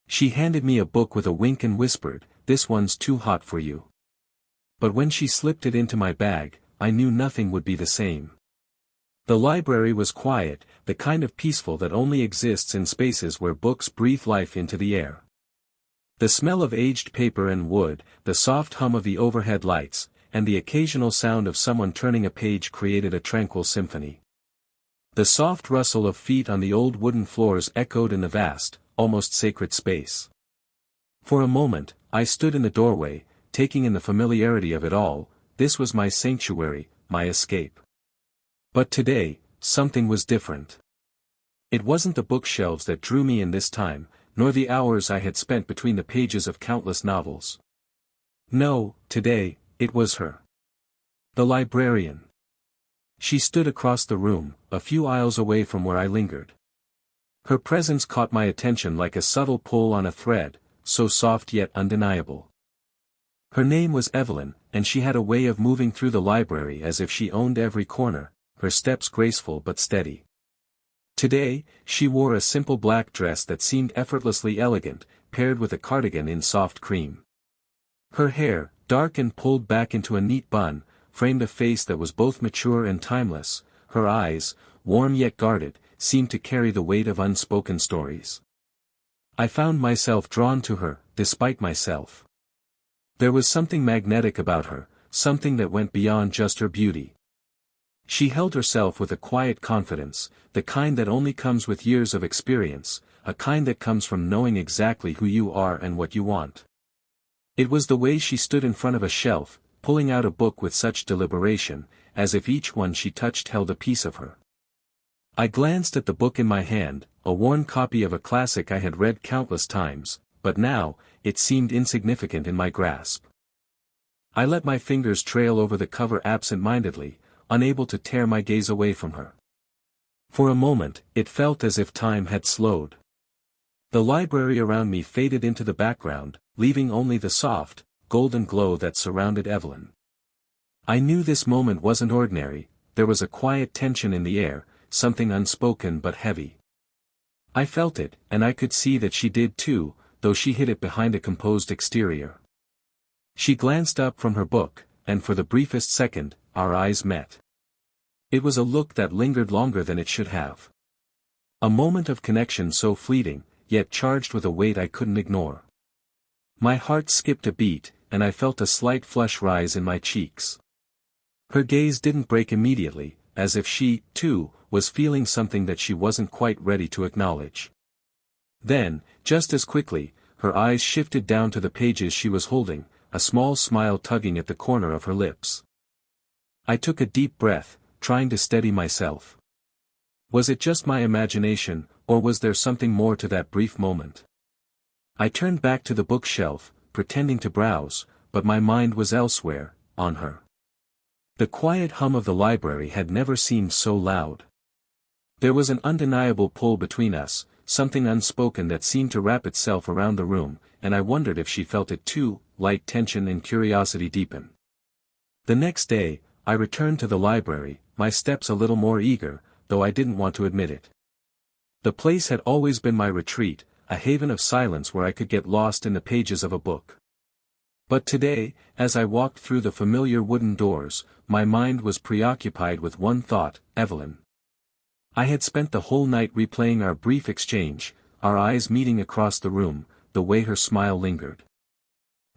She handed me a book with a wink and whispered, "This one's too hot for you." But when she slipped it into my bag, I knew nothing would be the same. The library was quiet, the kind of peaceful that only exists in spaces where books breathe life into the air. The smell of aged paper and wood, the soft hum of the overhead lights, and the occasional sound of someone turning a page created a tranquil symphony. The soft rustle of feet on the old wooden floors echoed in the vast, almost sacred space. For a moment, I stood in the doorway, taking in the familiarity of it all. This was my sanctuary, my escape. But today, something was different. It wasn't the bookshelves that drew me in this time, nor the hours I had spent between the pages of countless novels. No, today, it was her. The librarian. She stood across the room, a few aisles away from where I lingered. Her presence caught my attention like a subtle pull on a thread, so soft yet undeniable. Her name was Evelyn, and she had a way of moving through the library as if she owned every corner, her steps graceful but steady. Today, she wore a simple black dress that seemed effortlessly elegant, paired with a cardigan in soft cream. Her hair, dark and pulled back into a neat bun, framed a face that was both mature and timeless. Her eyes, warm yet guarded, seemed to carry the weight of unspoken stories. I found myself drawn to her, despite myself. There was something magnetic about her, something that went beyond just her beauty. She held herself with a quiet confidence, the kind that only comes with years of experience, a kind that comes from knowing exactly who you are and what you want. It was the way she stood in front of a shelf, pulling out a book with such deliberation, as if each one she touched held a piece of her. I glanced at the book in my hand, a worn copy of a classic I had read countless times, but now, it seemed insignificant in my grasp. I let my fingers trail over the cover absent-mindedly, unable to tear my gaze away from her. For a moment, it felt as if time had slowed. The library around me faded into the background, leaving only the soft, golden glow that surrounded Evelyn. I knew this moment wasn't ordinary. There was a quiet tension in the air, something unspoken but heavy. I felt it, and I could see that she did too, though she hid it behind a composed exterior. She glanced up from her book, and for the briefest second, our eyes met. It was a look that lingered longer than it should have. A moment of connection so fleeting, yet charged with a weight I couldn't ignore. My heart skipped a beat, and I felt a slight flush rise in my cheeks. Her gaze didn't break immediately, as if she, too, was feeling something that she wasn't quite ready to acknowledge. Then, just as quickly, her eyes shifted down to the pages she was holding, a small smile tugging at the corner of her lips. I took a deep breath, trying to steady myself. Was it just my imagination, or was there something more to that brief moment? I turned back to the bookshelf, pretending to browse, but my mind was elsewhere, on her. The quiet hum of the library had never seemed so loud. There was an undeniable pull between us, something unspoken that seemed to wrap itself around the room, and I wondered if she felt it too. Light tension and curiosity deepen. The next day, I returned to the library, my steps a little more eager, though I didn't want to admit it. The place had always been my retreat, a haven of silence where I could get lost in the pages of a book. But today, as I walked through the familiar wooden doors, my mind was preoccupied with one thought: Evelyn. I had spent the whole night replaying our brief exchange, our eyes meeting across the room, the way her smile lingered.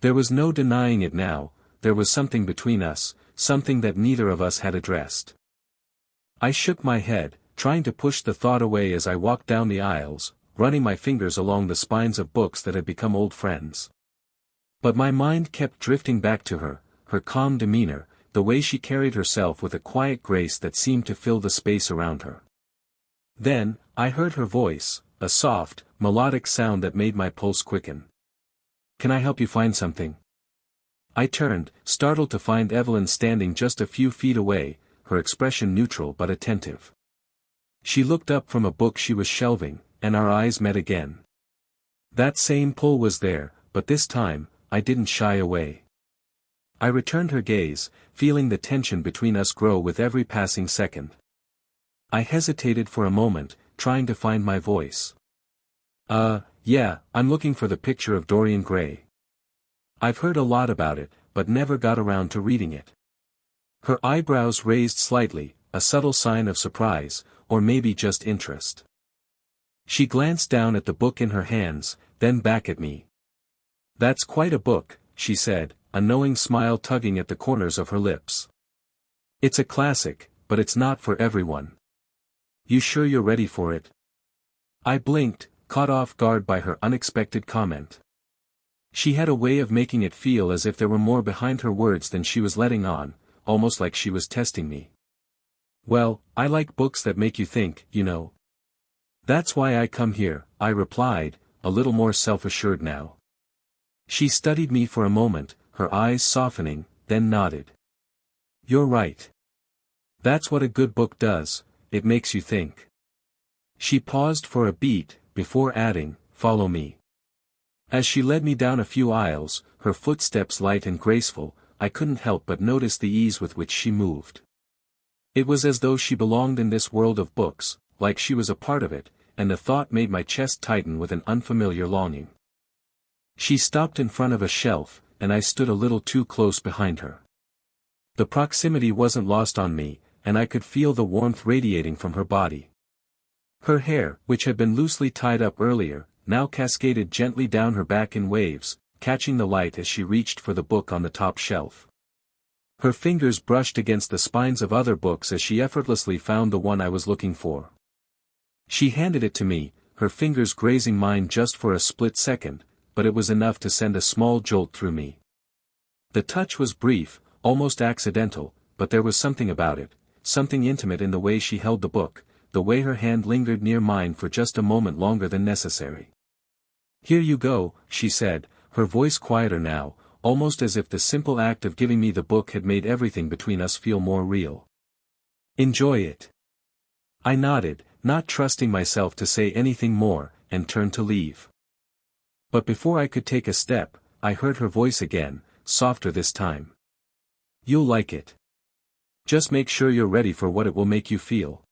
There was no denying it now, there was something between us, something that neither of us had addressed. I shook my head, trying to push the thought away as I walked down the aisles, running my fingers along the spines of books that had become old friends. But my mind kept drifting back to her, her calm demeanor, the way she carried herself with a quiet grace that seemed to fill the space around her. Then, I heard her voice, a soft, melodic sound that made my pulse quicken. "Can I help you find something?" I turned, startled to find Evelyn standing just a few feet away, her expression neutral but attentive. She looked up from a book she was shelving, and our eyes met again. That same pull was there, but this time, I didn't shy away. I returned her gaze, feeling the tension between us grow with every passing second. I hesitated for a moment, trying to find my voice. Yeah, I'm looking for the picture of Dorian Gray. I've heard a lot about it, but never got around to reading it. Her eyebrows raised slightly, a subtle sign of surprise, or maybe just interest. She glanced down at the book in her hands, then back at me. That's quite a book, she said, a knowing smile tugging at the corners of her lips. It's a classic, but it's not for everyone. You sure you're ready for it? I blinked, caught off guard by her unexpected comment. She had a way of making it feel as if there were more behind her words than she was letting on, almost like she was testing me. Well, I like books that make you think, you know. That's why I come here, I replied, a little more self-assured now. She studied me for a moment, her eyes softening, then nodded. You're right. That's what a good book does, it makes you think. She paused for a beat, before adding, follow me. As she led me down a few aisles, her footsteps light and graceful, I couldn't help but notice the ease with which she moved. It was as though she belonged in this world of books, like she was a part of it, and the thought made my chest tighten with an unfamiliar longing. She stopped in front of a shelf, and I stood a little too close behind her. The proximity wasn't lost on me, and I could feel the warmth radiating from her body. Her hair, which had been loosely tied up earlier, now cascaded gently down her back in waves, catching the light as she reached for the book on the top shelf. Her fingers brushed against the spines of other books as she effortlessly found the one I was looking for. She handed it to me, her fingers grazing mine just for a split second, but it was enough to send a small jolt through me. The touch was brief, almost accidental, but there was something about it, something intimate in the way she held the book, the way her hand lingered near mine for just a moment longer than necessary. Here you go, she said, her voice quieter now, almost as if the simple act of giving me the book had made everything between us feel more real. Enjoy it. I nodded, not trusting myself to say anything more, and turned to leave. But before I could take a step, I heard her voice again, softer this time. You'll like it. Just make sure you're ready for what it will make you feel.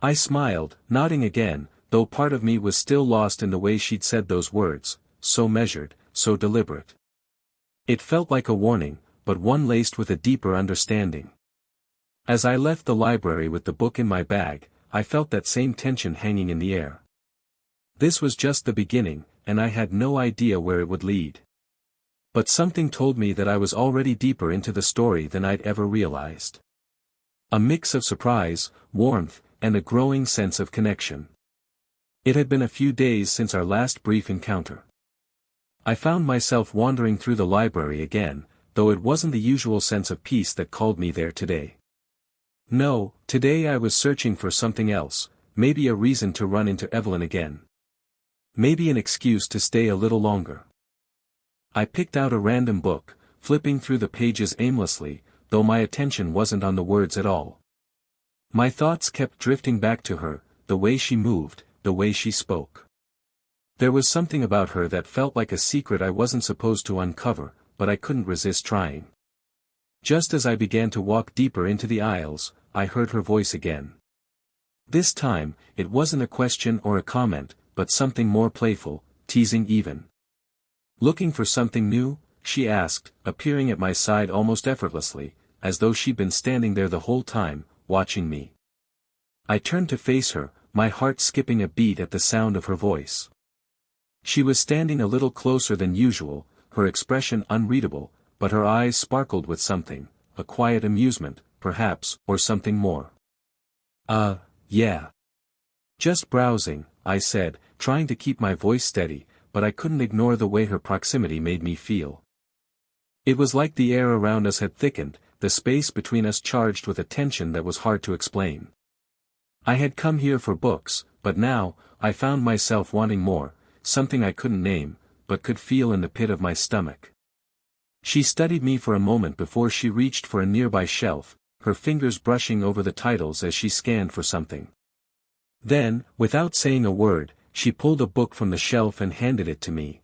I smiled, nodding again, though part of me was still lost in the way she'd said those words, so measured, so deliberate. It felt like a warning, but one laced with a deeper understanding. As I left the library with the book in my bag, I felt that same tension hanging in the air. This was just the beginning, and I had no idea where it would lead. But something told me that I was already deeper into the story than I'd ever realized. A mix of surprise, warmth, and a growing sense of connection. It had been a few days since our last brief encounter. I found myself wandering through the library again, though it wasn't the usual sense of peace that called me there today. No, today I was searching for something else, maybe a reason to run into Evelyn again. Maybe an excuse to stay a little longer. I picked out a random book, flipping through the pages aimlessly, though my attention wasn't on the words at all. My thoughts kept drifting back to her, the way she moved, the way she spoke. There was something about her that felt like a secret I wasn't supposed to uncover, but I couldn't resist trying. Just as I began to walk deeper into the aisles, I heard her voice again. This time, it wasn't a question or a comment, but something more playful, teasing even. Looking for something new? She asked, appearing at my side almost effortlessly, as though she'd been standing there the whole time, watching me. I turned to face her, my heart skipping a beat at the sound of her voice. She was standing a little closer than usual, her expression unreadable, but her eyes sparkled with something, a quiet amusement, perhaps, or something more. Yeah. Just browsing, I said, trying to keep my voice steady, but I couldn't ignore the way her proximity made me feel. It was like the air around us had thickened, the space between us charged with a tension that was hard to explain. I had come here for books, but now, I found myself wanting more, something I couldn't name, but could feel in the pit of my stomach. She studied me for a moment before she reached for a nearby shelf, her fingers brushing over the titles as she scanned for something. Then, without saying a word, she pulled a book from the shelf and handed it to me.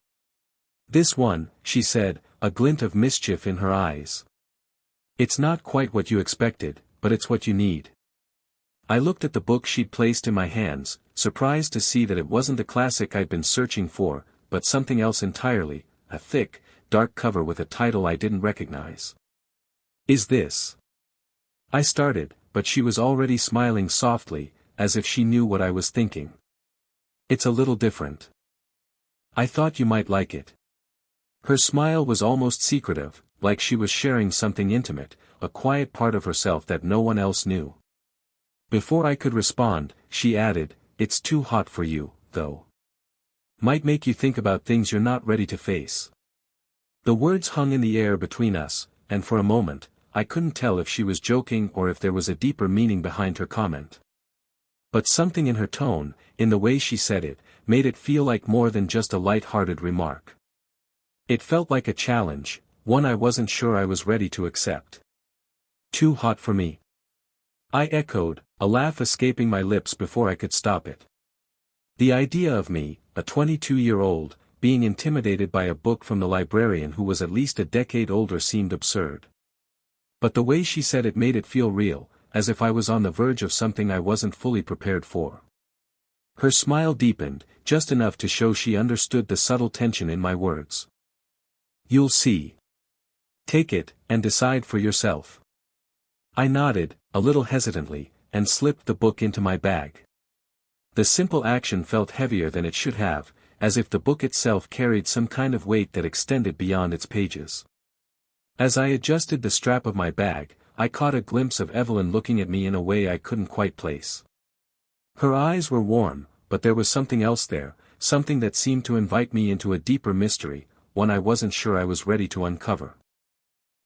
This one, she said, a glint of mischief in her eyes. It's not quite what you expected, but it's what you need. I looked at the book she'd placed in my hands, surprised to see that it wasn't the classic I'd been searching for, but something else entirely, a thick, dark cover with a title I didn't recognize. "Is this?" I started, but she was already smiling softly, as if she knew what I was thinking. "It's a little different. I thought you might like it." Her smile was almost secretive, like she was sharing something intimate, a quiet part of herself that no one else knew. Before I could respond, she added, "It's too hot for you, though. Might make you think about things you're not ready to face." The words hung in the air between us, and for a moment, I couldn't tell if she was joking or if there was a deeper meaning behind her comment. But something in her tone, in the way she said it, made it feel like more than just a light-hearted remark. It felt like a challenge, one I wasn't sure I was ready to accept. "Too hot for me?" I echoed, a laugh escaping my lips before I could stop it. The idea of me, a 22-year-old, being intimidated by a book from the librarian who was at least a decade older seemed absurd. But the way she said it made it feel real, as if I was on the verge of something I wasn't fully prepared for. Her smile deepened, just enough to show she understood the subtle tension in my words. "You'll see. Take it, and decide for yourself." I nodded, a little hesitantly, and slipped the book into my bag. The simple action felt heavier than it should have, as if the book itself carried some kind of weight that extended beyond its pages. As I adjusted the strap of my bag, I caught a glimpse of Evelyn looking at me in a way I couldn't quite place. Her eyes were warm, but there was something else there, something that seemed to invite me into a deeper mystery, one I wasn't sure I was ready to uncover.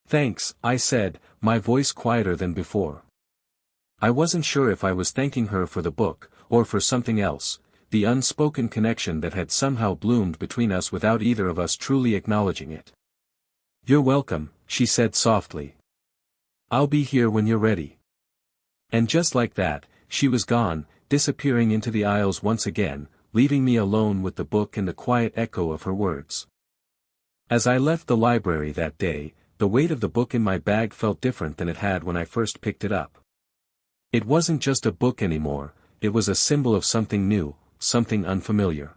"Thanks," I said, my voice quieter than before. I wasn't sure if I was thanking her for the book, or for something else, the unspoken connection that had somehow bloomed between us without either of us truly acknowledging it. "You're welcome," she said softly. "I'll be here when you're ready." And just like that, she was gone, disappearing into the aisles once again, leaving me alone with the book and the quiet echo of her words. As I left the library that day, the weight of the book in my bag felt different than it had when I first picked it up. It wasn't just a book anymore, it was a symbol of something new, something unfamiliar.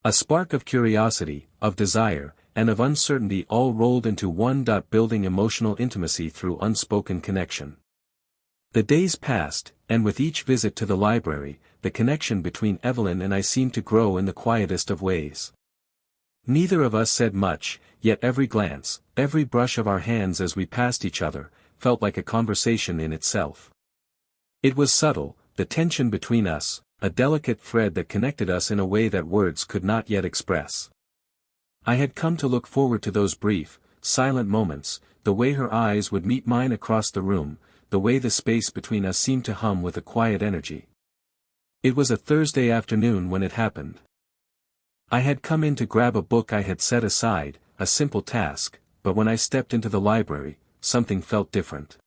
A spark of curiosity, of desire, and of uncertainty all rolled into one. Building emotional intimacy through unspoken connection. The days passed, and with each visit to the library, the connection between Evelyn and I seemed to grow in the quietest of ways. Neither of us said much, yet every glance, every brush of our hands as we passed each other, felt like a conversation in itself. It was subtle, the tension between us, a delicate thread that connected us in a way that words could not yet express. I had come to look forward to those brief, silent moments, the way her eyes would meet mine across the room, the way the space between us seemed to hum with a quiet energy. It was a Thursday afternoon when it happened. I had come in to grab a book I had set aside, a simple task, but when I stepped into the library, something felt different.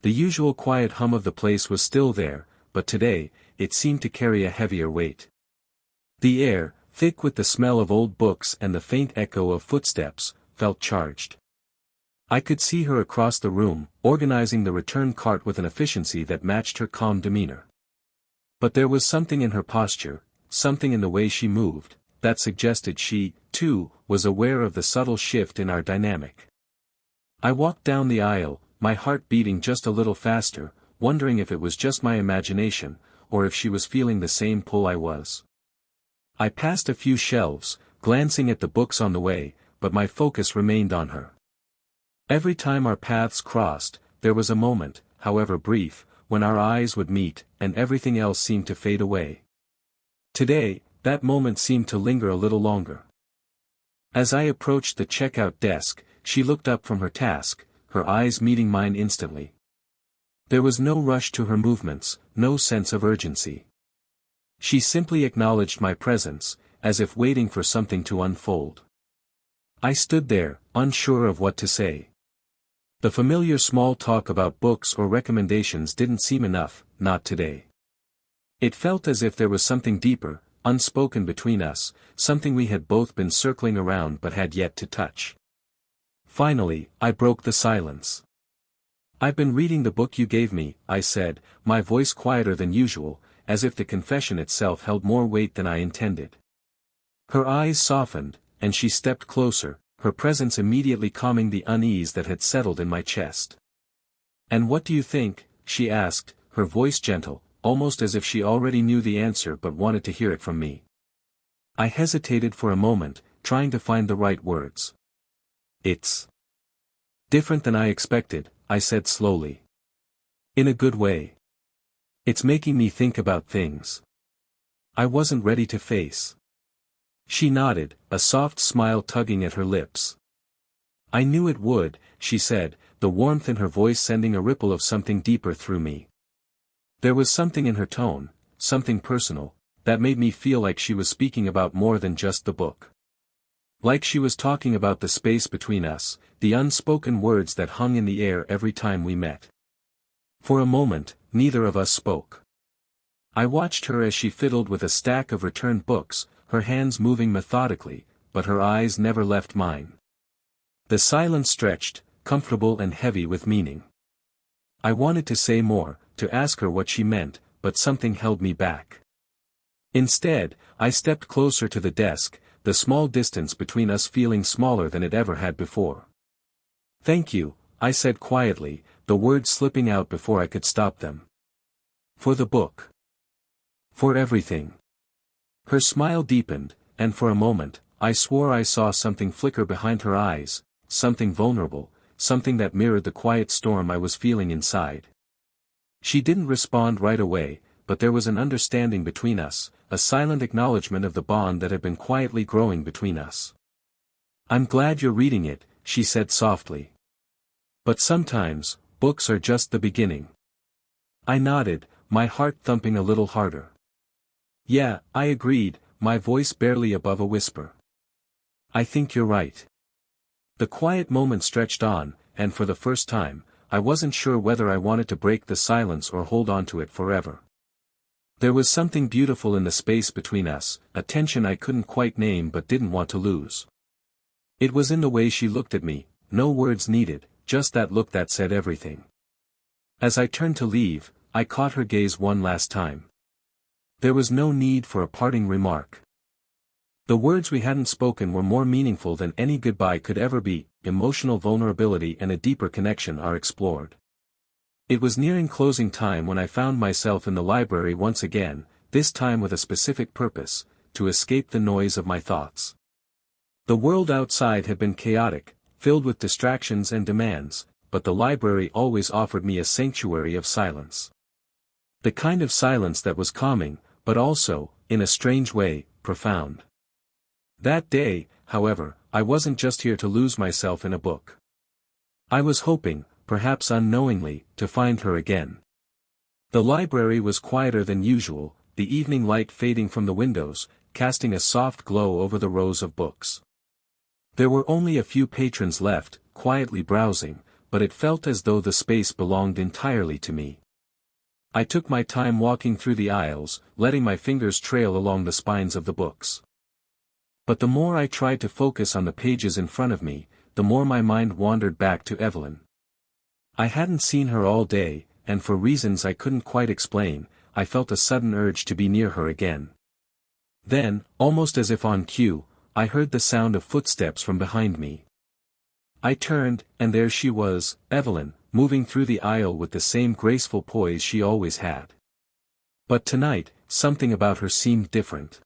The usual quiet hum of the place was still there, but today, it seemed to carry a heavier weight. The air, thick with the smell of old books and the faint echo of footsteps, felt charged. I could see her across the room, organizing the return cart with an efficiency that matched her calm demeanor. But there was something in her posture, something in the way she moved, that suggested she, too, was aware of the subtle shift in our dynamic. I walked down the aisle, my heart beating just a little faster, wondering if it was just my imagination, or if she was feeling the same pull I was. I passed a few shelves, glancing at the books on the way, but my focus remained on her. Every time our paths crossed, there was a moment, however brief, when our eyes would meet, and everything else seemed to fade away. Today, that moment seemed to linger a little longer. As I approached the checkout desk, she looked up from her task, her eyes meeting mine instantly. There was no rush to her movements, no sense of urgency. She simply acknowledged my presence, as if waiting for something to unfold. I stood there, unsure of what to say. The familiar small talk about books or recommendations didn't seem enough, not today. It felt as if there was something deeper, unspoken between us, something we had both been circling around but had yet to touch. Finally, I broke the silence. "I've been reading the book you gave me," I said, my voice quieter than usual, as if the confession itself held more weight than I intended. Her eyes softened, and she stepped closer, her presence immediately calming the unease that had settled in my chest. "And what do you think?" she asked, her voice gentle, almost as if she already knew the answer but wanted to hear it from me. I hesitated for a moment, trying to find the right words. "It's different than I expected," I said slowly. "In a good way. It's making me think about things I wasn't ready to face." She nodded, a soft smile tugging at her lips. "I knew it would," she said, the warmth in her voice sending a ripple of something deeper through me. There was something in her tone, something personal, that made me feel like she was speaking about more than just the book. Like she was talking about the space between us, the unspoken words that hung in the air every time we met. For a moment, neither of us spoke. I watched her as she fiddled with a stack of returned books, her hands moving methodically, but her eyes never left mine. The silence stretched, comfortable and heavy with meaning. I wanted to say more, to ask her what she meant, but something held me back. Instead, I stepped closer to the desk, the small distance between us feeling smaller than it ever had before. "Thank you," I said quietly, the words slipping out before I could stop them. "For the book. For everything." Her smile deepened, and for a moment, I swore I saw something flicker behind her eyes, something vulnerable, something that mirrored the quiet storm I was feeling inside. She didn't respond right away, but there was an understanding between us, a silent acknowledgement of the bond that had been quietly growing between us. "I'm glad you're reading it," she said softly. "But sometimes, books are just the beginning." I nodded, my heart thumping a little harder. "Yeah," I agreed, my voice barely above a whisper. "I think you're right." The quiet moment stretched on, and for the first time, I wasn't sure whether I wanted to break the silence or hold on to it forever. There was something beautiful in the space between us, a tension I couldn't quite name but didn't want to lose. It was in the way she looked at me, no words needed, just that look that said everything. As I turned to leave, I caught her gaze one last time. There was no need for a parting remark. The words we hadn't spoken were more meaningful than any goodbye could ever be, emotional vulnerability and a deeper connection are explored. It was nearing closing time when I found myself in the library once again, this time with a specific purpose, to escape the noise of my thoughts. The world outside had been chaotic, filled with distractions and demands, but the library always offered me a sanctuary of silence. The kind of silence that was calming, but also, in a strange way, profound. That day, however, I wasn't just here to lose myself in a book. I was hoping, perhaps unknowingly, to find her again. The library was quieter than usual, the evening light fading from the windows, casting a soft glow over the rows of books. There were only a few patrons left, quietly browsing, but it felt as though the space belonged entirely to me. I took my time walking through the aisles, letting my fingers trail along the spines of the books. But the more I tried to focus on the pages in front of me, the more my mind wandered back to Evelyn. I hadn't seen her all day, and for reasons I couldn't quite explain, I felt a sudden urge to be near her again. Then, almost as if on cue, I heard the sound of footsteps from behind me. I turned, and there she was, Evelyn, moving through the aisle with the same graceful poise she always had. But tonight, something about her seemed different.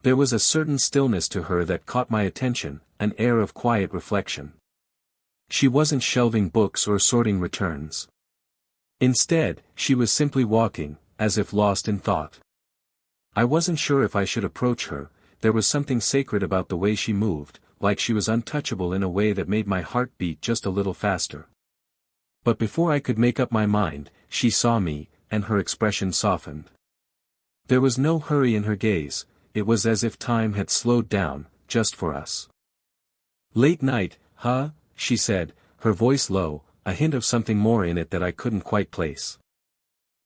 There was a certain stillness to her that caught my attention, an air of quiet reflection. She wasn't shelving books or sorting returns. Instead, she was simply walking, as if lost in thought. I wasn't sure if I should approach her, there was something sacred about the way she moved, like she was untouchable in a way that made my heart beat just a little faster. But before I could make up my mind, she saw me, and her expression softened. There was no hurry in her gaze. It was as if time had slowed down, just for us. "Late night, huh?" she said, her voice low, a hint of something more in it that I couldn't quite place.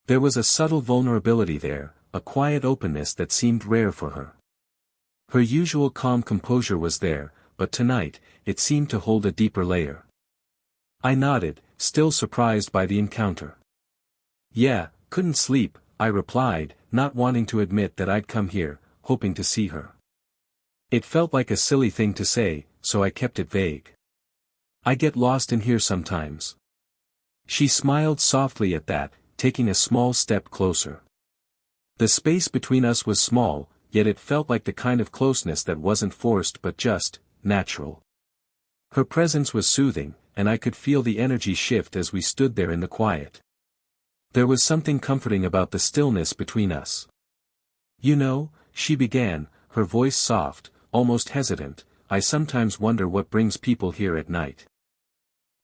There was a subtle vulnerability there, a quiet openness that seemed rare for her. Her usual calm composure was there, but tonight, it seemed to hold a deeper layer. I nodded, still surprised by the encounter. "Yeah, couldn't sleep," I replied, not wanting to admit that I'd come here, hoping to see her. It felt like a silly thing to say, so I kept it vague. "I get lost in here sometimes." She smiled softly at that, taking a small step closer. The space between us was small, yet it felt like the kind of closeness that wasn't forced but just natural. Her presence was soothing, and I could feel the energy shift as we stood there in the quiet. There was something comforting about the stillness between us. "You know," she began, her voice soft, almost hesitant, "I sometimes wonder what brings people here at night.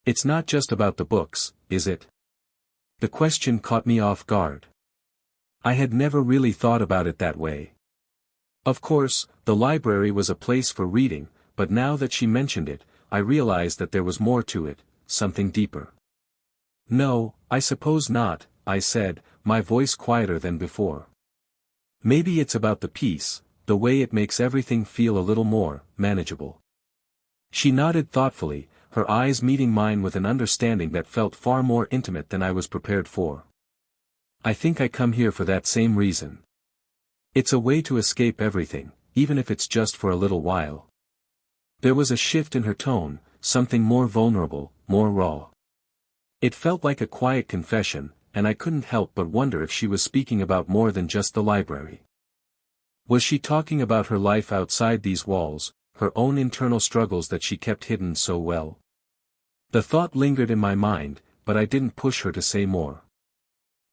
It's not just about the books, is it?" The question caught me off guard. I had never really thought about it that way. Of course, the library was a place for reading, but now that she mentioned it, I realized that there was more to it, something deeper. "No, I suppose not," I said, my voice quieter than before. "Maybe it's about the peace, the way it makes everything feel a little more manageable." She nodded thoughtfully, her eyes meeting mine with an understanding that felt far more intimate than I was prepared for. "I think I come here for that same reason. It's a way to escape everything, even if it's just for a little while." There was a shift in her tone, something more vulnerable, more raw. It felt like a quiet confession, and I couldn't help but wonder if she was speaking about more than just the library. Was she talking about her life outside these walls, her own internal struggles that she kept hidden so well? The thought lingered in my mind, but I didn't push her to say more.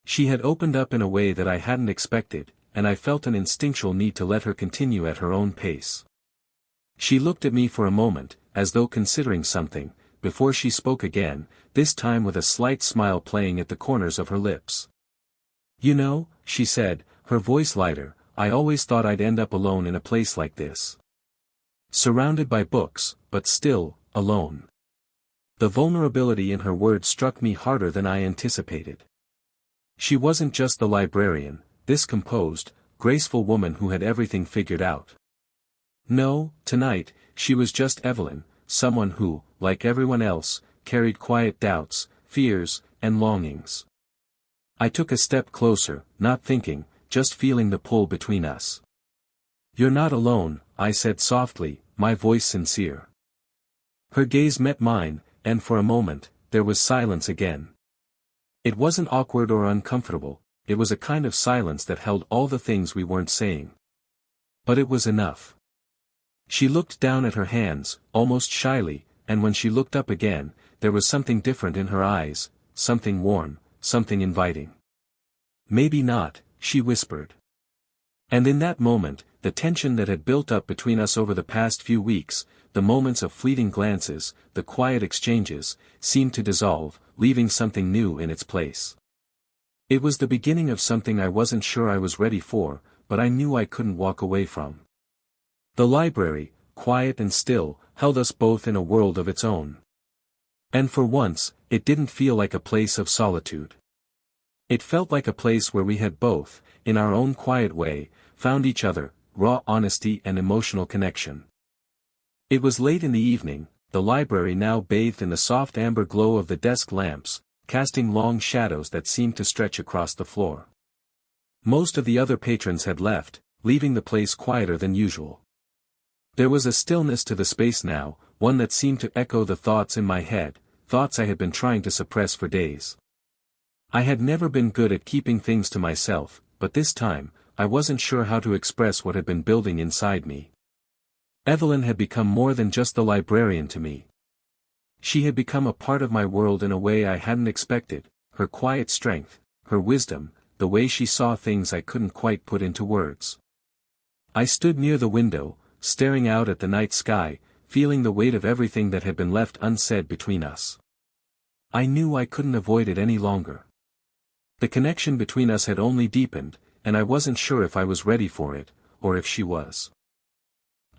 She had opened up in a way that I hadn't expected, and I felt an instinctual need to let her continue at her own pace. She looked at me for a moment, as though considering something, before she spoke again, this time with a slight smile playing at the corners of her lips. "You know," she said, her voice lighter, "I always thought I'd end up alone in a place like this. Surrounded by books, but still, alone." The vulnerability in her words struck me harder than I anticipated. She wasn't just the librarian, this composed, graceful woman who had everything figured out. No, tonight, she was just Evelyn, someone who, like everyone else, carried quiet doubts, fears, and longings. I took a step closer, not thinking, just feeling the pull between us. "You're not alone," I said softly, my voice sincere. Her gaze met mine, and for a moment, there was silence again. It wasn't awkward or uncomfortable, it was a kind of silence that held all the things we weren't saying. But it was enough. She looked down at her hands, almost shyly, and when she looked up again, there was something different in her eyes, something warm, something inviting. "Maybe not," she whispered. And in that moment, the tension that had built up between us over the past few weeks, the moments of fleeting glances, the quiet exchanges, seemed to dissolve, leaving something new in its place. It was the beginning of something I wasn't sure I was ready for, but I knew I couldn't walk away from. The library, quiet and still, held us both in a world of its own. And for once, it didn't feel like a place of solitude. It felt like a place where we had both, in our own quiet way, found each other, raw honesty and emotional connection. It was late in the evening, the library now bathed in the soft amber glow of the desk lamps, casting long shadows that seemed to stretch across the floor. Most of the other patrons had left, leaving the place quieter than usual. There was a stillness to the space now, one that seemed to echo the thoughts in my head, thoughts I had been trying to suppress for days. I had never been good at keeping things to myself, but this time, I wasn't sure how to express what had been building inside me. Evelyn had become more than just the librarian to me. She had become a part of my world in a way I hadn't expected, her quiet strength, her wisdom, the way she saw things I couldn't quite put into words. I stood near the window, staring out at the night sky, feeling the weight of everything that had been left unsaid between us. I knew I couldn't avoid it any longer. The connection between us had only deepened, and I wasn't sure if I was ready for it, or if she was.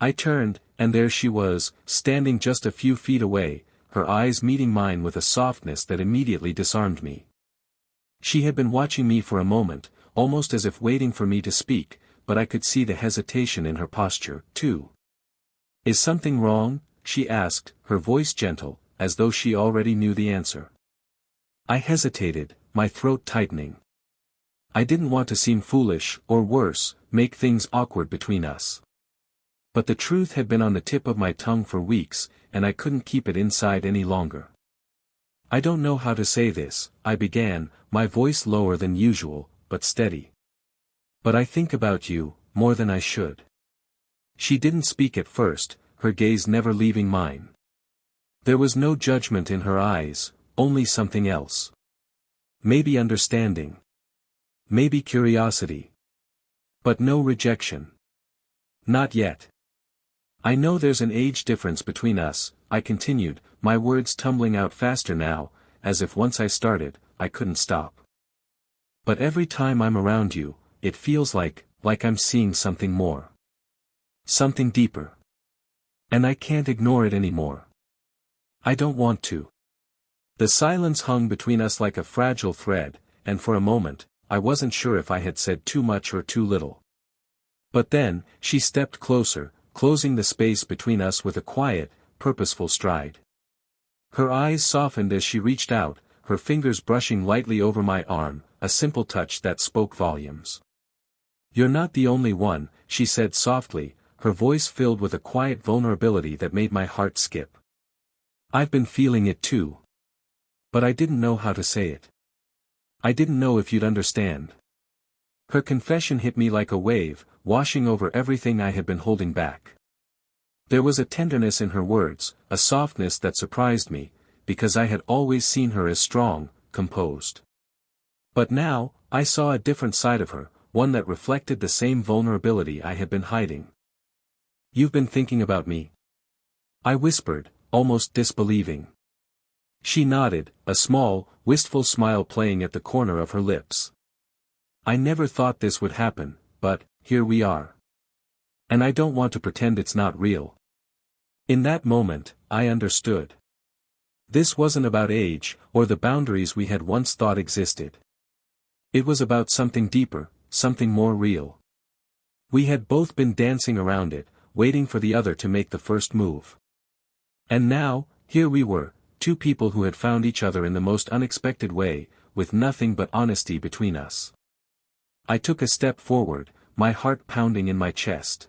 I turned, and there she was, standing just a few feet away, her eyes meeting mine with a softness that immediately disarmed me. She had been watching me for a moment, almost as if waiting for me to speak, but I could see the hesitation in her posture, too. "Is something wrong?" she asked, her voice gentle, as though she already knew the answer. I hesitated, my throat tightening. I didn't want to seem foolish, or worse, make things awkward between us. But the truth had been on the tip of my tongue for weeks, and I couldn't keep it inside any longer. I don't know how to say this, I began, my voice lower than usual, but steady. But I think about you, more than I should. She didn't speak at first, her gaze never leaving mine. There was no judgment in her eyes, only something else. Maybe understanding. Maybe curiosity. But no rejection. Not yet. I know there's an age difference between us, I continued, my words tumbling out faster now, as if once I started, I couldn't stop. But every time I'm around you, it feels like I'm seeing something more. Something deeper. And I can't ignore it anymore. I don't want to. The silence hung between us like a fragile thread, and for a moment, I wasn't sure if I had said too much or too little. But then, she stepped closer, closing the space between us with a quiet, purposeful stride. Her eyes softened as she reached out, her fingers brushing lightly over my arm, a simple touch that spoke volumes. "You're not the only one," she said softly, her voice filled with a quiet vulnerability that made my heart skip. "I've been feeling it too. But I didn't know how to say it. I didn't know if you'd understand." Her confession hit me like a wave, washing over everything I had been holding back. There was a tenderness in her words, a softness that surprised me, because I had always seen her as strong, composed. But now, I saw a different side of her, one that reflected the same vulnerability I had been hiding. "You've been thinking about me?" I whispered, almost disbelieving. She nodded, a small, wistful smile playing at the corner of her lips. "I never thought this would happen, but, here we are. And I don't want to pretend it's not real." In that moment, I understood. This wasn't about age, or the boundaries we had once thought existed. It was about something deeper, something more real. We had both been dancing around it, waiting for the other to make the first move. And now, here we were, two people who had found each other in the most unexpected way, with nothing but honesty between us. I took a step forward, my heart pounding in my chest.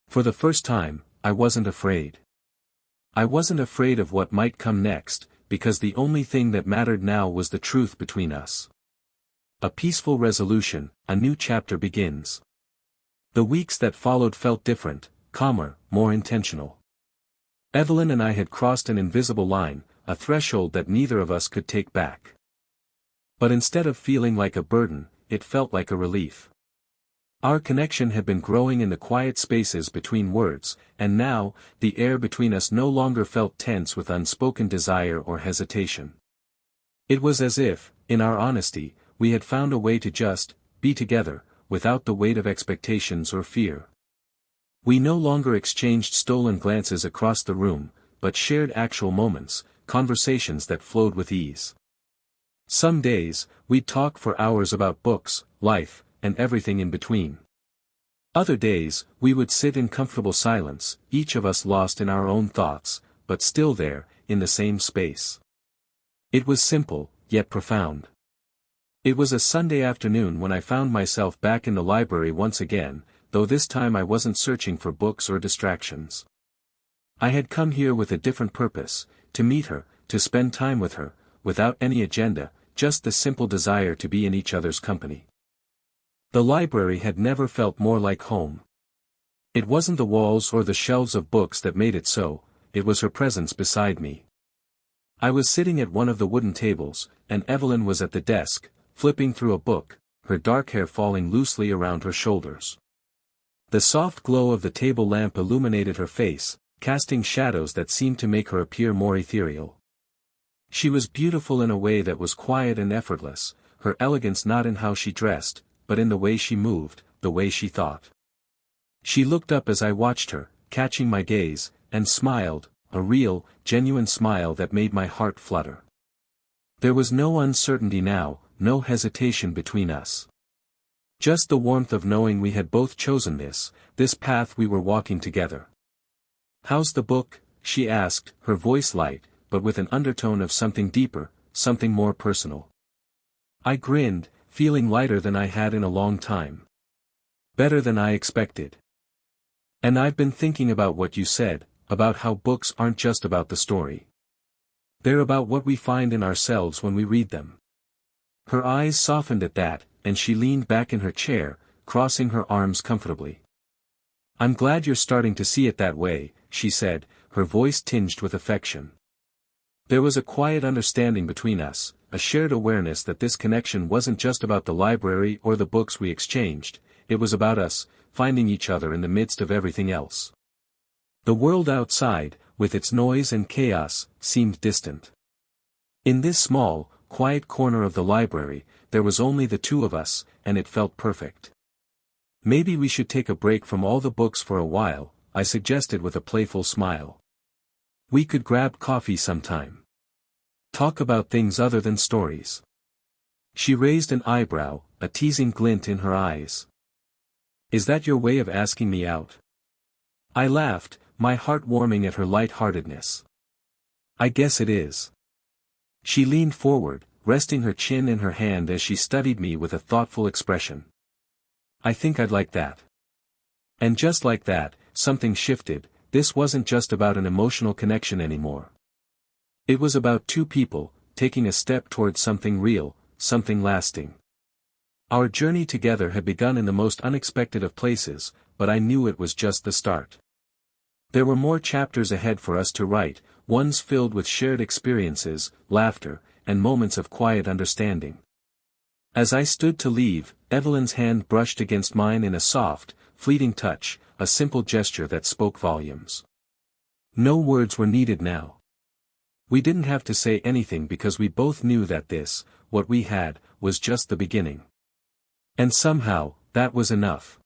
For the first time, I wasn't afraid. I wasn't afraid of what might come next, because the only thing that mattered now was the truth between us. A peaceful resolution, a new chapter begins. The weeks that followed felt different, calmer, more intentional. Evelyn and I had crossed an invisible line, a threshold that neither of us could take back. But instead of feeling like a burden, it felt like a relief. Our connection had been growing in the quiet spaces between words, and now, the air between us no longer felt tense with unspoken desire or hesitation. It was as if, in our honesty, we had found a way to just be together, without the weight of expectations or fear. We no longer exchanged stolen glances across the room, but shared actual moments, conversations that flowed with ease. Some days, we'd talk for hours about books, life, and everything in between. Other days, we would sit in comfortable silence, each of us lost in our own thoughts, but still there, in the same space. It was simple, yet profound. It was a Sunday afternoon when I found myself back in the library once again, though this time I wasn't searching for books or distractions. I had come here with a different purpose, to meet her, to spend time with her, without any agenda, just the simple desire to be in each other's company. The library had never felt more like home. It wasn't the walls or the shelves of books that made it so, it was her presence beside me. I was sitting at one of the wooden tables, and Evelyn was at the desk, flipping through a book, her dark hair falling loosely around her shoulders. The soft glow of the table lamp illuminated her face, casting shadows that seemed to make her appear more ethereal. She was beautiful in a way that was quiet and effortless, her elegance not in how she dressed, but in the way she moved, the way she thought. She looked up as I watched her, catching my gaze, and smiled, a real, genuine smile that made my heart flutter. There was no uncertainty now, no hesitation between us. Just the warmth of knowing we had both chosen this path we were walking together. "How's the book?" she asked, her voice light, but with an undertone of something deeper, something more personal. I grinned, feeling lighter than I had in a long time. Better than I expected. And I've been thinking about what you said, about how books aren't just about the story. They're about what we find in ourselves when we read them. Her eyes softened at that, and she leaned back in her chair, crossing her arms comfortably. I'm glad you're starting to see it that way, she said, her voice tinged with affection. There was a quiet understanding between us, a shared awareness that this connection wasn't just about the library or the books we exchanged, it was about us, finding each other in the midst of everything else. The world outside, with its noise and chaos, seemed distant. In this small, quiet corner of the library, there was only the two of us, and it felt perfect. Maybe we should take a break from all the books for a while, I suggested with a playful smile. We could grab coffee sometime. Talk about things other than stories. She raised an eyebrow, a teasing glint in her eyes. Is that your way of asking me out? I laughed, my heart warming at her light-heartedness. I guess it is. She leaned forward, resting her chin in her hand as she studied me with a thoughtful expression. I think I'd like that. And just like that, something shifted. This wasn't just about an emotional connection anymore. It was about two people, taking a step towards something real, something lasting. Our journey together had begun in the most unexpected of places, but I knew it was just the start. There were more chapters ahead for us to write, ones filled with shared experiences, laughter, and moments of quiet understanding. As I stood to leave, Evelyn's hand brushed against mine in a soft, fleeting touch, a simple gesture that spoke volumes. No words were needed now. We didn't have to say anything because we both knew that this, what we had, was just the beginning. And somehow, that was enough.